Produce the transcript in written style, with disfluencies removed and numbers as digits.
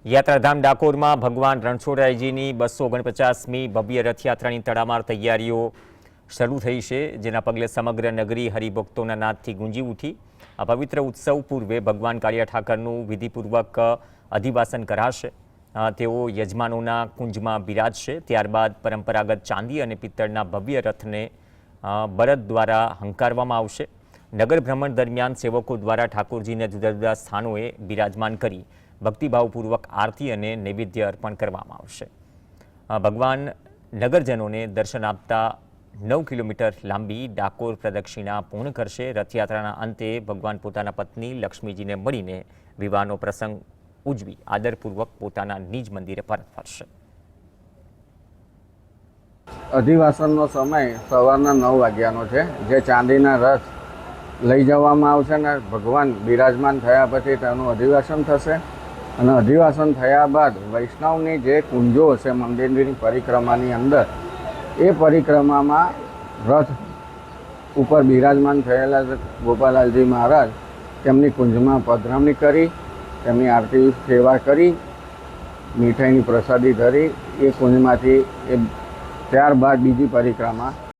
યાત્રાધામ ડાકોરમાં ભગવાન રણછોડરાયજીની 249મી ભવ્ય રથયાત્રાની તડામાર તૈયારીઓ શરૂ થઈ છે, જેના પગલે સમગ્ર નગરી હરિભક્તોના નાદથી ગુંજી ઉઠી। આ પવિત્ર ઉત્સવ પૂર્વે ભગવાન કાળિયા ઠાકરનું વિધિપૂર્વક અધિવાસન કરાશે। તેઓ યજમાનોના કુંજમાં બિરાજશે। ત્યારબાદ પરંપરાગત ચાંદી અને પિત્તળના ભવ્ય રથને બળદ દ્વારા હંકારવામાં આવશે। નગર ભ્રમણ દરમિયાન સેવકો દ્વારા ઠાકોરજીને જુદા જુદા સ્થાનોએ બિરાજમાન કરી ભક્તિભાવપૂર્વક આરતી અને નૈવેદ્ય અર્પણ કરવામાં આવશે। ભગવાન નગરજનોને દર્શન આપતા 9 કિલોમીટર લાંબી ડાકોર પ્રદક્ષિણા પૂર્ણ કરશે। રથયાત્રાના અંતે ભગવાન પોતાના પત્ની લક્ષ્મીજીને મળીને વિવાહનો પ્રસંગ ઉજવી આદરપૂર્વક પોતાના નિજ મંદિરે પરત ફરશે। અધિવાસનનો સમય સવારના 9 વાગ્યાનો છે, જે ચાંદીના રથ લઈ જવામાં આવશે અને ભગવાન બિરાજમાન થયા પછી તેનું અધિવાસન થશે। અને અધિવાસન થયા બાદ વૈષ્ણવની જે કુંજો હશે મંદિરની પરિક્રમાની અંદર, એ પરિક્રમામાં રથ ઉપર બિરાજમાન થયેલા ગોપાલાલજી મહારાજ તેમની કુંજમાં પધરામણી કરી, તેમની આરતી સેવા કરી, મીઠાઈની પ્રસાદી ધરી એ કુંજમાંથી ત્યારબાદ બીજી પરિક્રમા